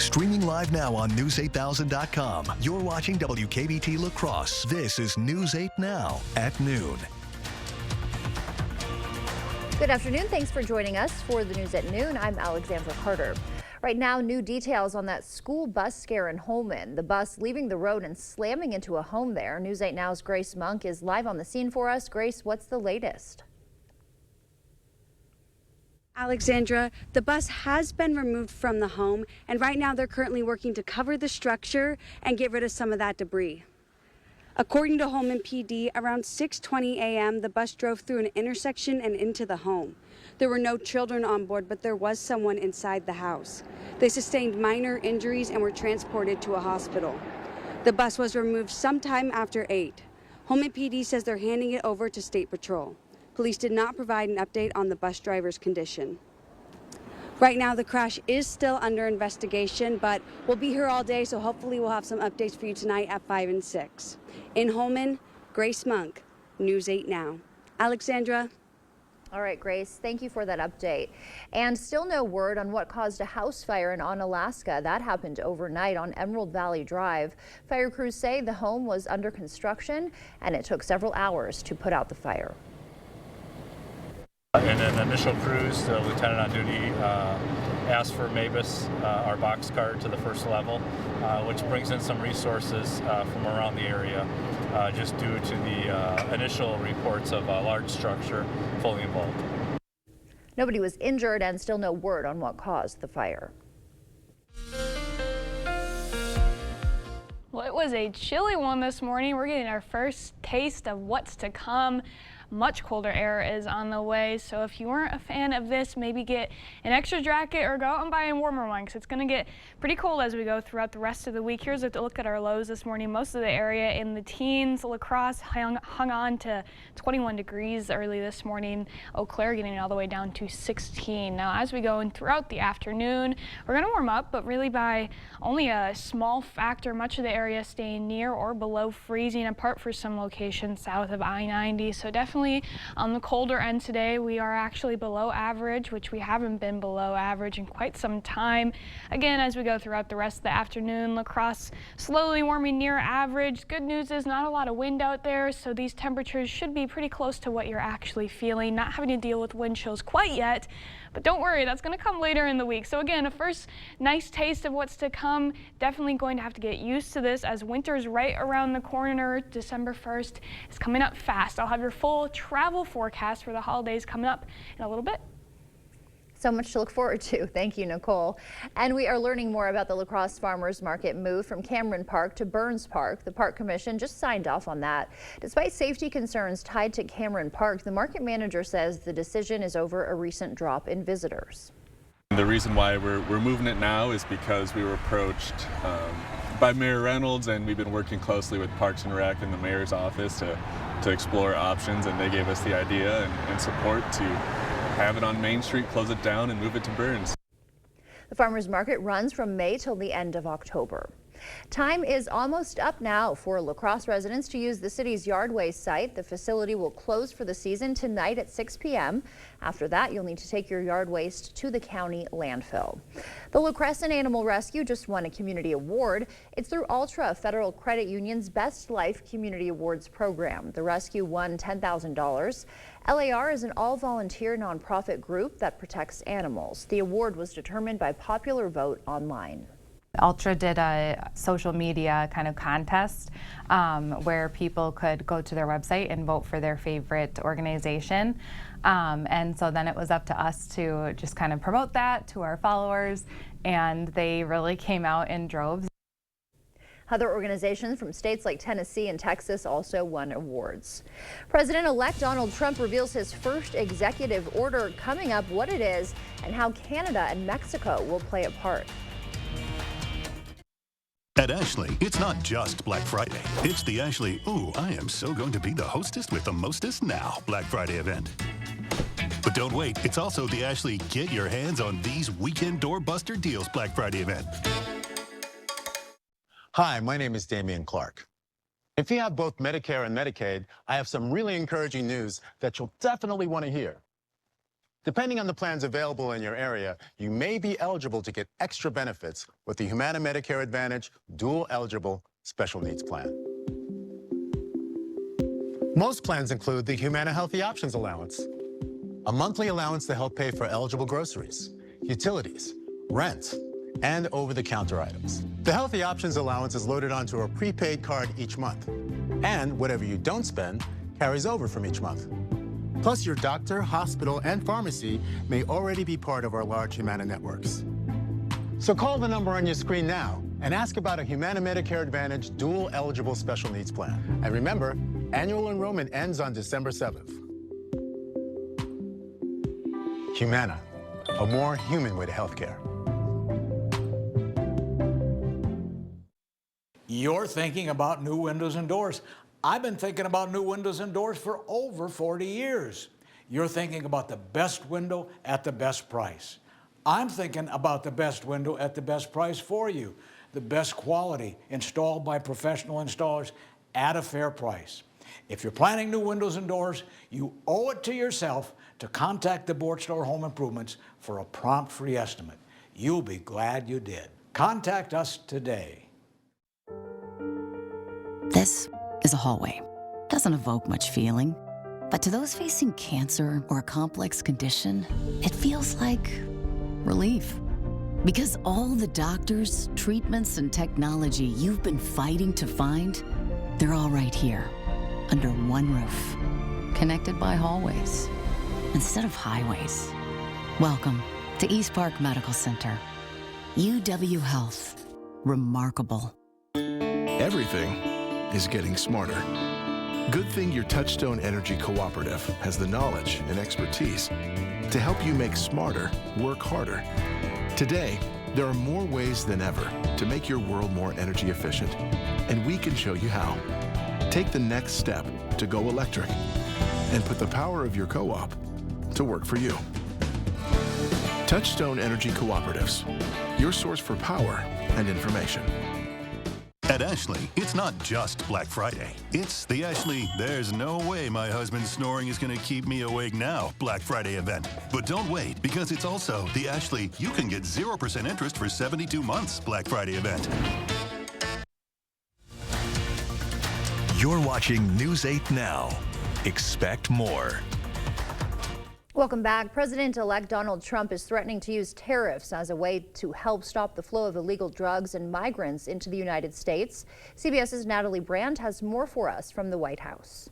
Streaming live now on News8000.com. You're watching WKBT La Crosse. This is News 8 Now at noon. Good afternoon. Thanks for joining us for the news at noon. I'm Alexandra Carter. Right now, new details on that school bus scare in Holmen. The bus leaving the road and slamming into a home there. News 8 Now's Grace Monk is live on the scene for us. Grace, what's the latest? Alexandra, the bus has been removed from the home, and right now they're currently working to cover the structure and get rid of some of that debris. According to Holmen PD, around 6:20 a.m., the bus drove through an intersection and into the home. There were no children on board, but there was someone inside the house. They sustained minor injuries and were transported to a hospital. The bus was removed sometime after 8. Holmen PD says they're handing it over to State Patrol. Police did not provide an update on the bus driver's condition. Right now, the crash is still under investigation, but we'll be here all day, so hopefully we'll have some updates for you tonight at 5 and 6. In Holmen, Grace Monk, News 8 Now. Alexandra. All right, Grace, thank you for that update. And still no word on what caused a house fire in Onalaska. That happened overnight on Emerald Valley Drive. Fire crews say the home was under construction and it took several hours to put out the fire. In an initial cruise, the lieutenant on duty asked for MABUS, our box car, to the first level, which brings in some resources from around the area, just due to the initial reports of a large structure fully involved. Nobody was injured and still no word on what caused the fire. Well, it was a chilly one this morning. We're getting our first taste of what's to come. Much colder air is on the way, so if you weren't a fan of this, maybe get an extra jacket or go out and buy a warmer one, because it's going to get pretty cold as we go throughout the rest of the week. Here's a look at our lows this morning. Most of the area in the teens. La Crosse hung on to 21 degrees early this morning. Eau Claire getting all the way down to 16. Now, as we go in throughout the afternoon, we're going to warm up, but really by only a small factor. Much of the area staying near or below freezing, apart for some locations south of I-90. So definitely on the colder end today. We are actually below average, which we haven't been below average in quite some time. Again, as we go throughout the rest of the afternoon, La Crosse slowly warming near average. Good news is not a lot of wind out there, so these temperatures should be pretty close to what you're actually feeling. Not having to deal with wind chills quite yet, but don't worry, that's going to come later in the week. So again, a first nice taste of what's to come. Definitely going to have to get used to this as winter's right around the corner. December 1st is coming up fast. I'll have your full travel forecast for the holidays coming up in a little bit. So much to look forward to. Thank you, Nicole. And we are learning more about the La Crosse Farmers Market move from Cameron Park to Burns Park. The Park Commission just signed off on that. Despite safety concerns tied to Cameron Park, the market manager says the decision is over a recent drop in visitors. The reason why we're moving it now is because we were approached by Mayor Reynolds, and we've been working closely with Parks and Rec and the mayor's office to explore options, and they gave us the idea and support to have it on Main Street, close it down, and move it to Burns. The farmers market runs from May till the end of October. Time is almost up now for La Crosse residents to use the city's Yardways site. The facility will close for the season tonight at 6 p.m. After that, you'll need to take your yard waste to the county landfill. The La Crescent Animal Rescue just won a community award. It's through Ultra Federal Credit Union's Best Life Community Awards program. The rescue won $10,000. LAR is an all-volunteer nonprofit group that protects animals. The award was determined by popular vote online. Ultra did a social media kind of contest where people could go to their website and vote for their favorite organization. And so then it was up to us to just kind of promote that to our followers, and they really came out in droves. Other organizations from states like Tennessee and Texas also won awards. President-elect Donald Trump reveals his first executive order coming up, what it is, and how Canada and Mexico will play a part. At Ashley, it's not just Black Friday. It's the Ashley, ooh, I am so going to be the hostess with the mostest now Black Friday event. But don't wait, it's also the Ashley Get Your Hands on These Weekend Doorbuster Deals Black Friday event. Hi, my name is Damian Clark. If you have both Medicare and Medicaid, I have some really encouraging news that you'll definitely want to hear. Depending on the plans available in your area, you may be eligible to get extra benefits with the Humana Medicare Advantage Dual Eligible Special Needs Plan. Most plans include the Humana Healthy Options Allowance, a monthly allowance to help pay for eligible groceries, utilities, rent, and over-the-counter items. The Healthy Options Allowance is loaded onto a prepaid card each month, and whatever you don't spend carries over from each month. Plus, your doctor, hospital, and pharmacy may already be part of our large Humana networks. So call the number on your screen now and ask about a Humana Medicare Advantage Dual Eligible Special Needs Plan. And remember, annual enrollment ends on December 7th. Humana, a more human way to healthcare. You're thinking about new windows and doors. I've been thinking about new windows and doors for over 40 years. You're thinking about the best window at the best price. I'm thinking about the best window at the best price for you. The best quality installed by professional installers at a fair price. If you're planning new windows and doors, you owe it to yourself to contact the Board Store Home Improvements for a prompt free estimate. You'll be glad you did. Contact us today. This is a hallway. Doesn't evoke much feeling, but to those facing cancer or a complex condition, it feels like relief. Because all the doctors, treatments, and technology you've been fighting to find, they're all right here, under one roof, connected by hallways instead of highways. Welcome to East Park Medical Center. UW Health. Remarkable. Everything is getting smarter. Good thing your Touchstone Energy Cooperative has the knowledge and expertise to help you make smarter work harder. Today, there are more ways than ever to make your world more energy efficient, and we can show you how. Take the next step to go electric and put the power of your co-op to work for you. Touchstone Energy Cooperatives, your source for power and information. At Ashley, it's not just Black Friday. It's the Ashley, there's no way my husband's snoring is going to keep me awake now Black Friday event. But don't wait, because it's also the Ashley, you can get 0% interest for 72 months Black Friday event. You're watching News 8 Now. Expect more. Welcome back. President-elect Donald Trump is threatening to use tariffs as a way to help stop the flow of illegal drugs and migrants into the United States. CBS's Natalie Brand has more for us from the White House.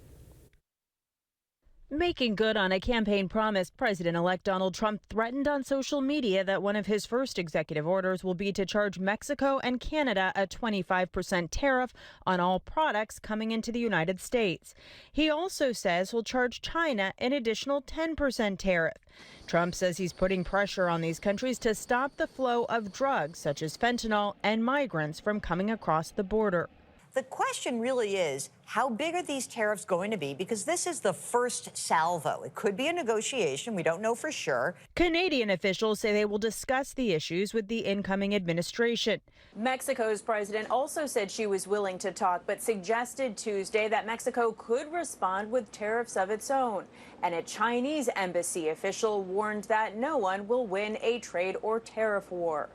Making good on a campaign promise, President-elect Donald Trump threatened on social media that one of his first executive orders will be to charge Mexico and Canada a 25% tariff on all products coming into the United States. He also says he'll charge China an additional 10% tariff. Trump says he's putting pressure on these countries to stop the flow of drugs such as fentanyl and migrants from coming across the border. The question really is, how big are these tariffs going to be? Because this is the first salvo. It could be a negotiation. We don't know for sure. Canadian officials say they will discuss the issues with the incoming administration. Mexico's president also said she was willing to talk, but suggested Tuesday that Mexico could respond with tariffs of its own. And a Chinese embassy official warned that no one will win a trade or tariff war.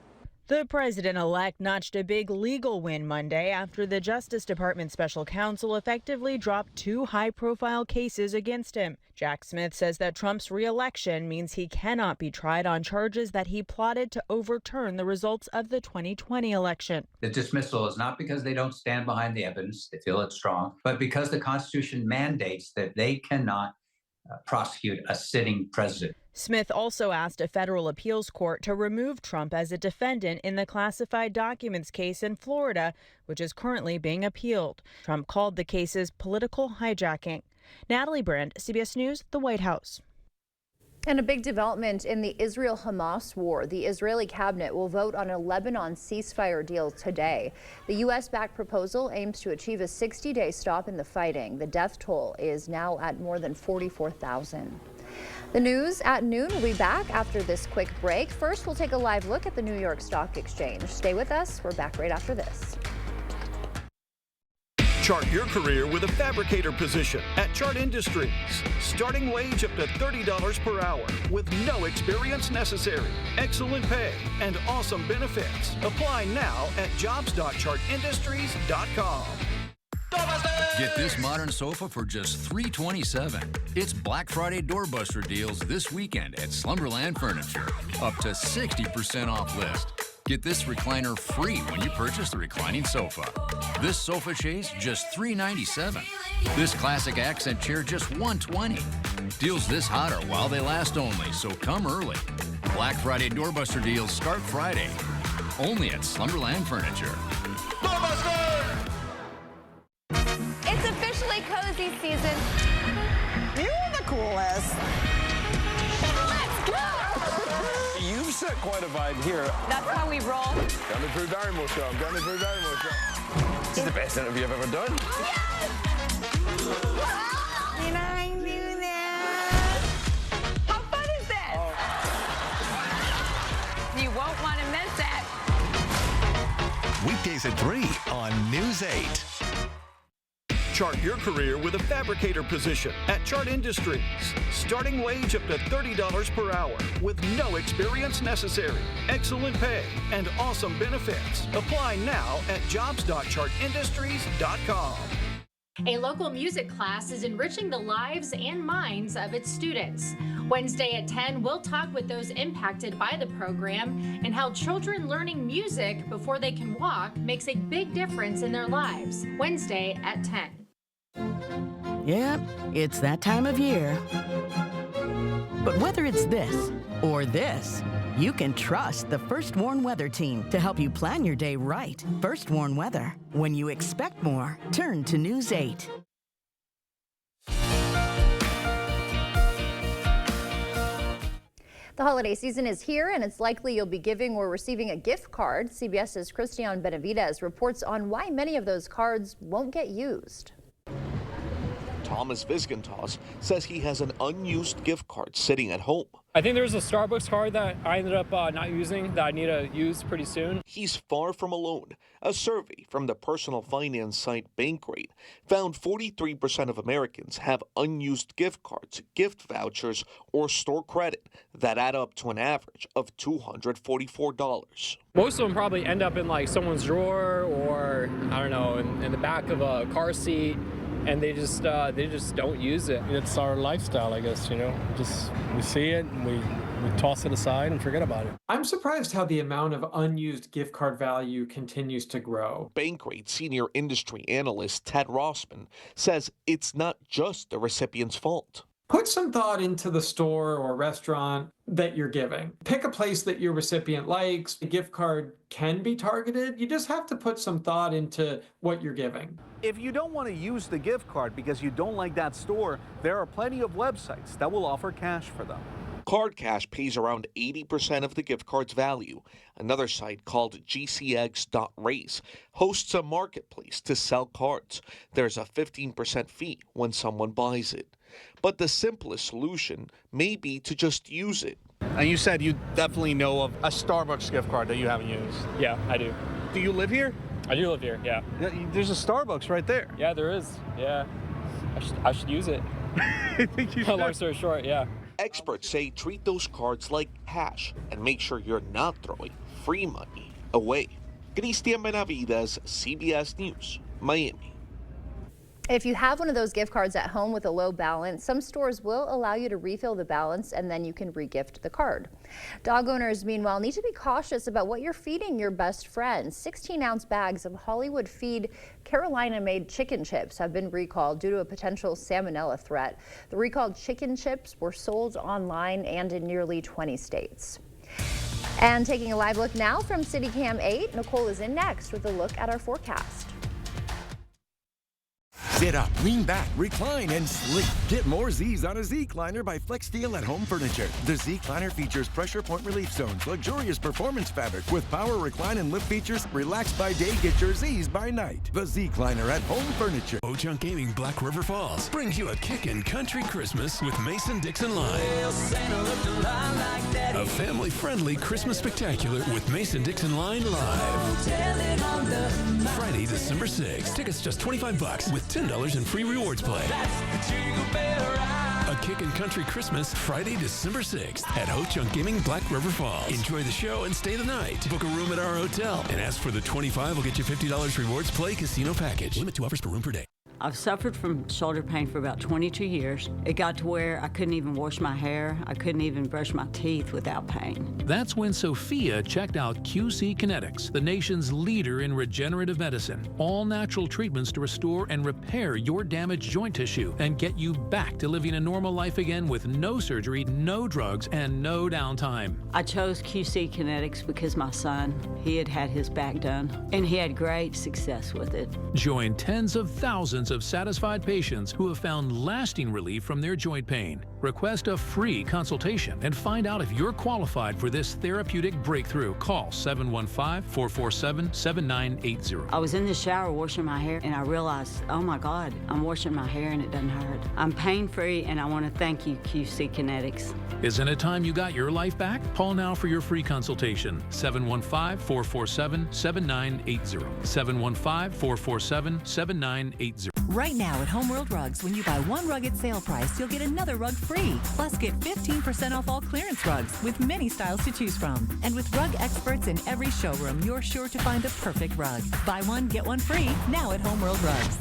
The president-elect notched a big legal win Monday after the Justice Department special counsel effectively dropped two high-profile cases against him. Jack Smith says that Trump's re-election means he cannot be tried on charges that he plotted to overturn the results of the 2020 election. The dismissal is not because they don't stand behind the evidence, they feel it's strong, but because the Constitution mandates that they cannot prosecute a sitting president. Smith also asked a federal appeals court to remove Trump as a defendant in the classified documents case in Florida, which is currently being appealed. Trump called the cases political hijacking. Natalie Brand, CBS News, the White House. And a big development in the Israel-Hamas war. The Israeli cabinet will vote on a Lebanon ceasefire deal today. The U.S.-backed proposal aims to achieve a 60-day stop in the fighting. The death toll is now at more than 44,000. The news at noon will be back after this quick break. First, we'll take a live look at the New York Stock Exchange. Stay with us. We're back right after this. Chart your career with a fabricator position at Chart Industries. Starting wage up to $30 per hour with no experience necessary. Excellent pay and awesome benefits. Apply now at jobs.chartindustries.com. Get this modern sofa for just $327. It's Black Friday doorbuster deals this weekend at Slumberland Furniture. Up to 60% off list. Get this recliner free when you purchase the reclining sofa. This sofa chaise just $397. This classic accent chair just $120. Deals this hot are while they last only, so come early. Black Friday doorbuster deals start Friday. Only at Slumberland Furniture. It's officially cozy season. You're the coolest. Let's go! You've set quite a vibe here. That's how we roll. Got the Drew Barrymore show. Got the Drew Barrymore show. This is the best interview I've ever done. Yes! Did I do that? How fun is this? You won't want to miss it. Weekdays at 3 on News 8. Chart your career with a fabricator position at Chart Industries. Starting wage up to $30 per hour with no experience necessary. Excellent pay and awesome benefits. Apply now at jobs.chartindustries.com. A local music class is enriching the lives and minds of its students. Wednesday at 10, we'll talk with those impacted by the program and how children learning music before they can walk makes a big difference in their lives. Wednesday at 10. Yep, it's that time of year. But whether it's this or this, you can trust the First Warn Weather Team to help you plan your day right. First Warn Weather. When you expect more, turn to News 8. The holiday season is here, and it's likely you'll be giving or receiving a gift card. CBS's Christian Benavides reports on why many of those cards won't get used. Thomas Visgentas says he has an unused gift card sitting at home. I think there's a Starbucks card that I ended up not using that I need to use pretty soon. He's far from alone. A survey from the personal finance site Bankrate found 43% of Americans have unused gift cards, gift vouchers, or store credit that add up to an average of $244. Most of them probably end up in like someone's drawer or, I don't know, in the back of a car seat. And they just don't use it. It's our lifestyle, I guess, you know. Just we see it and we toss it aside and forget about it. I'm surprised how the amount of unused gift card value continues to grow. Bankrate senior industry analyst Ted Rossman says it's not just the recipient's fault. Put some thought into the store or restaurant that you're giving. Pick a place that your recipient likes. The gift card can be targeted. You just have to put some thought into what you're giving. If you don't want to use the gift card because you don't like that store, there are plenty of websites that will offer cash for them. Card Cash pays around 80% of the gift card's value. Another site called GCX.race hosts a marketplace to sell cards. There's a 15% fee when someone buys it. But the simplest solution may be to just use it. And you said you definitely know of a Starbucks gift card that you haven't used. Yeah, I do. Do you live here? I do live here, yeah. There's a Starbucks right there. Yeah, there is. Yeah. I should use it. I think you should. Long story short, yeah. Experts say treat those cards like cash and make sure you're not throwing free money away. Christian Benavides, CBS News, Miami. If you have one of those gift cards at home with a low balance, some stores will allow you to refill the balance and then you can re-gift the card. Dog owners, meanwhile, need to be cautious about what you're feeding your best friend. 16-ounce bags of Hollywood Feed Carolina-made chicken chips have been recalled due to a potential salmonella threat. The recalled chicken chips were sold online and in nearly 20 states. And taking a live look now from CityCam 8, Nicole is in next with a look at our forecast. Sit up, lean back, recline, and sleep. Get more Z's on a Z-Cliner by FlexSteel at Home Furniture. The Z-Cliner features pressure point relief zones, luxurious performance fabric with power recline and lift features. Relax by day, get your Z's by night. The Z-Cliner at Home Furniture. Ho-Chunk Gaming Black River Falls brings you a kickin' country Christmas with Mason-Dixon Line. A family-friendly Christmas spectacular with Mason-Dixon Line Live. Friday, December 6th. Tickets just $25 with $10 in free rewards play. A kickin' country Christmas, Friday, December 6th at Ho-Chunk Gaming Black River Falls. Enjoy the show and stay the night. Book a room at our hotel and ask for the $25 will get you $50 rewards play casino package. Limit 2 offers per room per day. I've suffered from shoulder pain for about 22 years. It got to where I couldn't even wash my hair. I couldn't even brush my teeth without pain. That's when Sophia checked out QC Kinetics, the nation's leader in regenerative medicine. All natural treatments to restore and repair your damaged joint tissue and get you back to living a normal life again with no surgery, no drugs, and no downtime. I chose QC Kinetics because my son, he had had his back done, and he had great success with it. Join tens of thousands of satisfied patients who have found lasting relief from their joint pain. Request a free consultation and find out if you're qualified for this therapeutic breakthrough. Call 715-447-7980. I was in the shower washing my hair and I realized, oh my God, I'm washing my hair and it doesn't hurt. I'm pain-free and I want to thank you, QC Kinetics. Isn't it time you got your life back? Call now for your free consultation. 715-447-7980. 715-447-7980. Right now at Homeworld Rugs, when you buy one rug at sale price, you'll get another rug free. Plus, get 15% off all clearance rugs with many styles to choose from. And with rug experts in every showroom, you're sure to find the perfect rug. Buy one, get one free, now at Homeworld Rugs.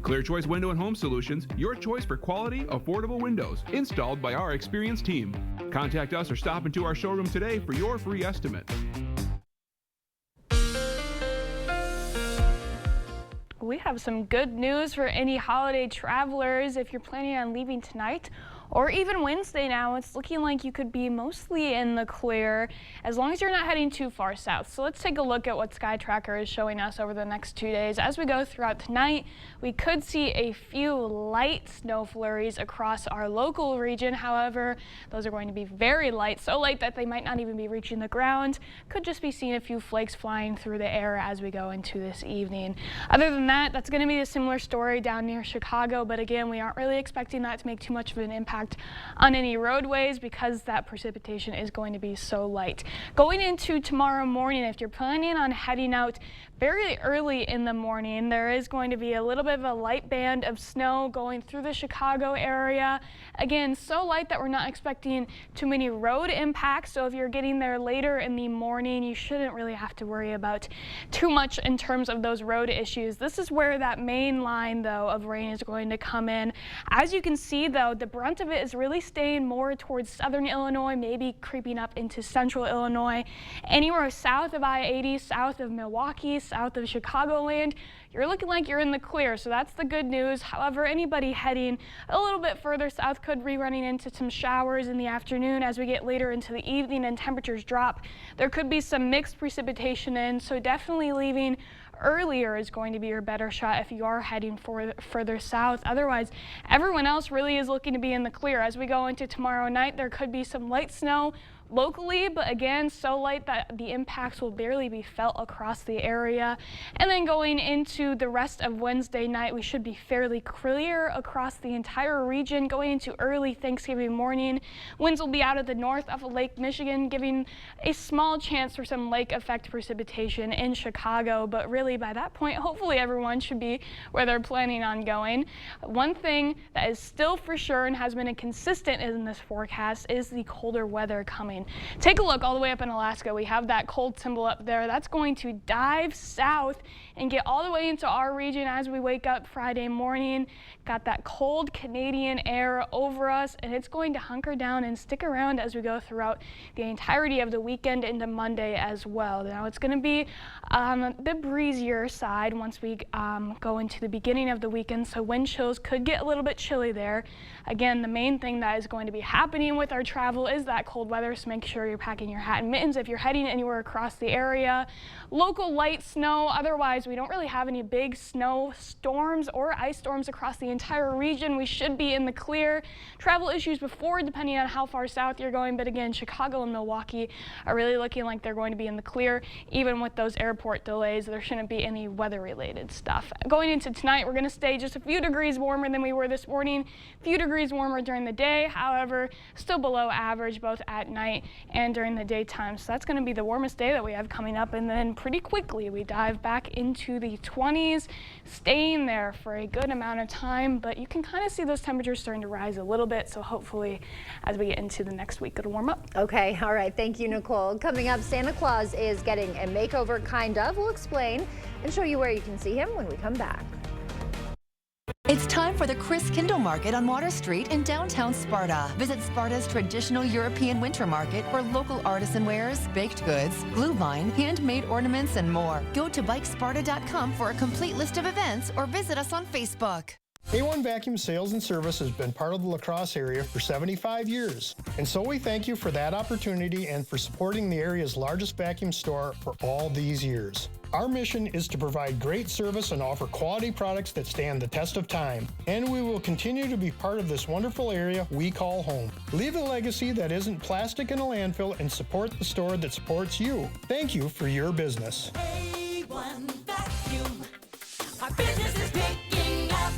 Clear Choice Window and Home Solutions, your choice for quality, affordable windows, installed by our experienced team. Contact us or stop into our showroom today for your free estimate. We have some good news for any holiday travelers. If you're planning on leaving tonight or even Wednesday now, it's looking like you could be mostly in the clear as long as you're not heading too far south. So let's take a look at what Sky Tracker is showing us over the next 2 days. As we go throughout tonight, we could see a few light snow flurries across our local region. However, those are going to be very light, so light that they might not even be reaching the ground. Could just be seeing a few flakes flying through the air as we go into this evening. Other than that, that's going to be a similar story down near Chicago, but again, we aren't really expecting that to make too much of an impact on any roadways because that precipitation is going to be so light. Going into tomorrow morning, if you're planning on heading out very early in the morning, there is going to be a little bit of a light band of snow going through the Chicago area. Again, so light that we're not expecting too many road impacts. So if you're getting there later in the morning, you shouldn't really have to worry about too much in terms of those road issues. This is where that main line, though, of rain is going to come in. As you can see, though, the brunt of it is really staying more towards southern Illinois, maybe creeping up into central Illinois. Anywhere south of I-80, south of Milwaukee, south of Chicagoland, you're looking like you're in the clear, so that's the good news. However, anybody heading a little bit further south could be running into some showers in the afternoon. As we get later into the evening and temperatures drop, there could be some mixed precipitation in, so definitely leaving earlier is going to be your better shot if you are heading further south. Otherwise, everyone else really is looking to be in the clear. As we go into tomorrow night, there could be some light snow locally, but again, so light that the impacts will barely be felt across the area. And then going into the rest of Wednesday night, we should be fairly clear across the entire region. Going into early Thanksgiving morning, winds will be out of the north of Lake Michigan, giving a small chance for some lake effect precipitation in Chicago, but really by that point, hopefully everyone should be where they're planning on going. One thing that is still for sure and has been a consistent in this forecast is the colder weather coming. Take a look all the way up in Alaska. We have that cold symbol up there. That's going to dive south and get all the way into our region as we wake up Friday morning. Got that cold Canadian air over us, and it's going to hunker down and stick around as we go throughout the entirety of the weekend into Monday as well. Now it's going to be on the breezier side once we go into the beginning of the weekend, so wind chills could get a little bit chilly there. Again, the main thing that is going to be happening with our travel is that cold weather, so just make sure you're packing your hat and mittens if you're heading anywhere across the area. Local light snow. Otherwise, we don't really have any big snow storms or ice storms across the entire region. We should be in the clear. Travel issues before, depending on how far south you're going. But again, Chicago and Milwaukee are really looking like they're going to be in the clear. Even with those airport delays, there shouldn't be any weather-related stuff. Going into tonight, we're going to stay just a few degrees warmer than we were this morning. A few degrees warmer during the day. However, still below average both at night and during the daytime. So that's going to be the warmest day that we have coming up. And then pretty quickly, we dive back into the 20s, staying there for a good amount of time. But you can kind of see those temperatures starting to rise a little bit. So hopefully, as we get into the next week, it'll warm up. Okay, all right. Thank you, Nicole. Coming up, Santa Claus is getting a makeover, kind of. We'll explain and show you where you can see him when we come back. It's time for the Chris Kindle Market on Water Street in downtown Sparta. Visit Sparta's traditional European winter market for local artisan wares, baked goods, glue vine, handmade ornaments, and more. Go to bikesparta.com for a complete list of events or visit us on Facebook. A1 Vacuum Sales and Service has been part of the La Crosse area for 75 years. And so we thank you for that opportunity and for supporting the area's largest vacuum store for all these years. Our mission is to provide great service and offer quality products that stand the test of time. And we will continue to be part of this wonderful area we call home. Leave a legacy that isn't plastic in a landfill and support the store that supports you. Thank you for your business. A1 Vacuum. Our business is picking up.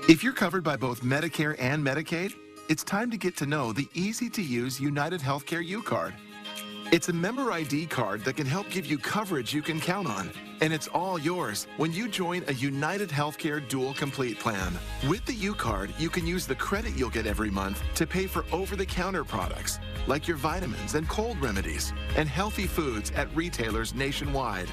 If you're covered by both Medicare and Medicaid, it's time to get to know the easy-to-use United Healthcare U-Card. It's a member ID card that can help give you coverage you can count on. And it's all yours when you join a United Healthcare Dual Complete plan. With the U-Card, you can use the credit you'll get every month to pay for over-the-counter products, like your vitamins and cold remedies, and healthy foods at retailers nationwide.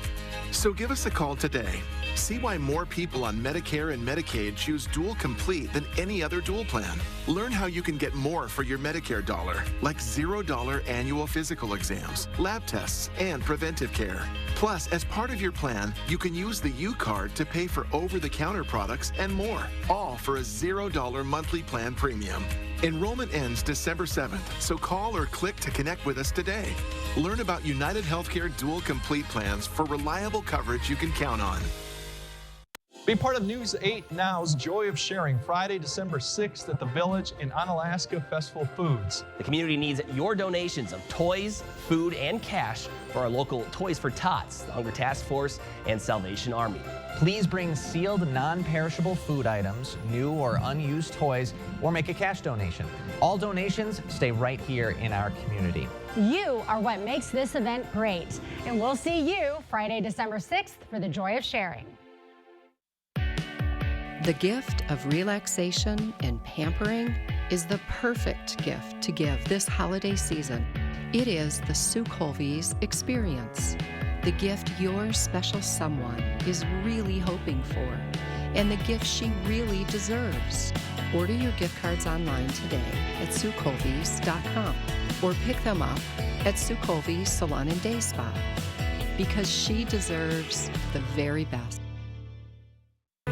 So give us a call today. See why more people on Medicare and Medicaid choose Dual Complete than any other dual plan. Learn how you can get more for your Medicare dollar, like $0 annual physical exams, lab tests, and preventive care. Plus, as part of your plan, you can use the U-Card to pay for over-the-counter products and more, all for a $0 monthly plan premium. Enrollment ends December 7th, so call or click to connect with us today. Learn about United Healthcare Dual Complete plans for reliable coverage you can count on. Be part of News 8 Now's Joy of Sharing, Friday, December 6th at the Village in Onalaska Festival Foods. The community needs your donations of toys, food, and cash for our local Toys for Tots, the Hunger Task Force, and Salvation Army. Please bring sealed, non-perishable food items, new or unused toys, or make a cash donation. All donations stay right here in our community. You are what makes this event great. And we'll see you Friday, December 6th for the Joy of Sharing. The gift of relaxation and pampering is the perfect gift to give this holiday season. It is the Sue Colby's experience, the gift your special someone is really hoping for, and the gift she really deserves. Order your gift cards online today at SueColby's.com or pick them up at Sue Colby's Salon and Day Spa, because she deserves the very best.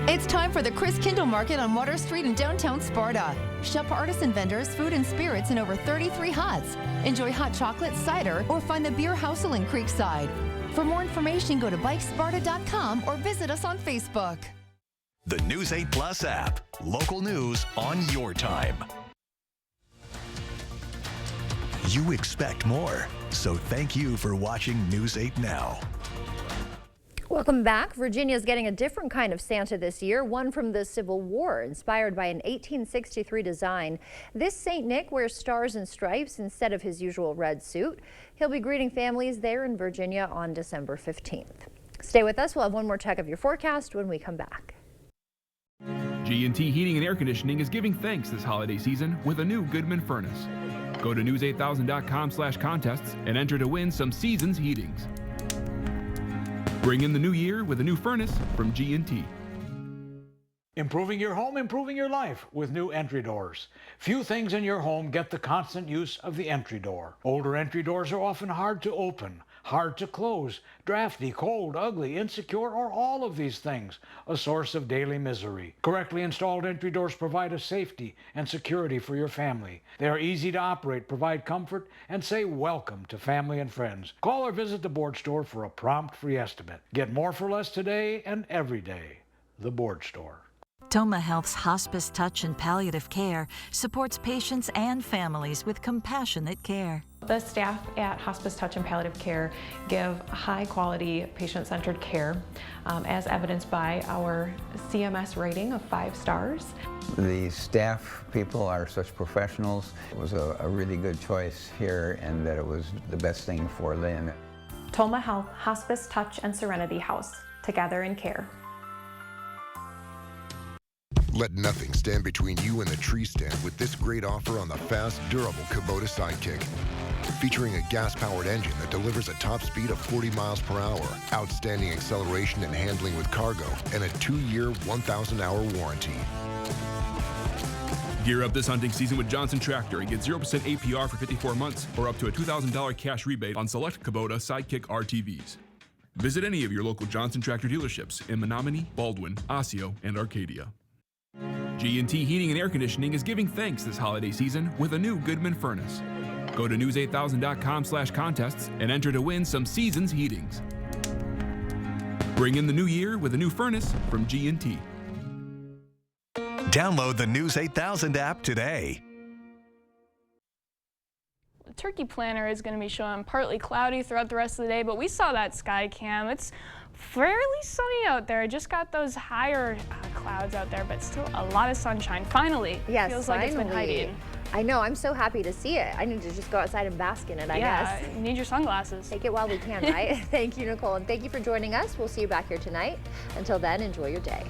It's time for the Chris Kindle Market on Water Street in downtown Sparta. Shop artisan vendors, food and spirits in over 33 huts. Enjoy hot chocolate, cider, or find the beer housel in Creekside. For more information, go to bikesparta.com or visit us on Facebook. The News 8 Plus app. Local news on your time. You expect more, so thank you for watching News 8 Now. Welcome back. Virginia's getting a different kind of Santa this year, one from the Civil War, inspired by an 1863 design. This St. Nick wears stars and stripes instead of his usual red suit. He'll be greeting families there in Virginia on December 15th. Stay with us. We'll have one more check of your forecast when we come back. G&T Heating and Air Conditioning is giving thanks this holiday season with a new Goodman furnace. Go to news8000.com/contests and enter to win some Seasons heatings. Bring in the new year with a new furnace from G&T. Improving your home, improving your life with new entry doors. Few things in your home get the constant use of the entry door. Older entry doors are often hard to open, hard to close, drafty, cold, ugly, insecure, or all of these things, a source of daily misery. Correctly installed entry doors provide a safety and security for your family. They are easy to operate, provide comfort, and say welcome to family and friends. Call or visit the Board Store for a prompt free estimate. Get more for less today and every day. The Board Store. Toma Health's Hospice Touch and Palliative Care supports patients and families with compassionate care. The staff at Hospice Touch and Palliative Care give high-quality, patient-centered care, as evidenced by our CMS rating of 5 stars. The staff people are such professionals. It was a really good choice here, and that it was the best thing for Lynn. Toma Health, Hospice Touch, and Serenity House, together in care. Let nothing stand between you and the tree stand with this great offer on the fast, durable Kubota Sidekick. Featuring a gas-powered engine that delivers a top speed of 40 miles per hour, outstanding acceleration and handling with cargo, and a 2-year, 1,000-hour warranty. Gear up this hunting season with Johnson Tractor and get 0% APR for 54 months or up to a $2,000 cash rebate on select Kubota Sidekick RTVs. Visit any of your local Johnson Tractor dealerships in Menominee, Baldwin, Osseo, and Arcadia. G&T Heating and Air Conditioning is giving thanks this holiday season with a new Goodman furnace. Go to news8000.com/contests and enter to win some Seasons heatings. Bring in the new year with a new furnace from G&T. Download the News 8000 app today. The turkey planter is going to be showing partly cloudy throughout the rest of the day, but we saw that sky cam. It's fairly sunny out there. Just got those higher clouds out there, but still a lot of sunshine. Finally. Yes, feels finally. like it's been hiding. I know. I'm so happy to see it. I need to just go outside and bask in it, I guess. Yeah, you need your sunglasses. Take it while we can, right? Thank you, Nicole, and thank you for joining us. We'll see you back here tonight. Until then, enjoy your day.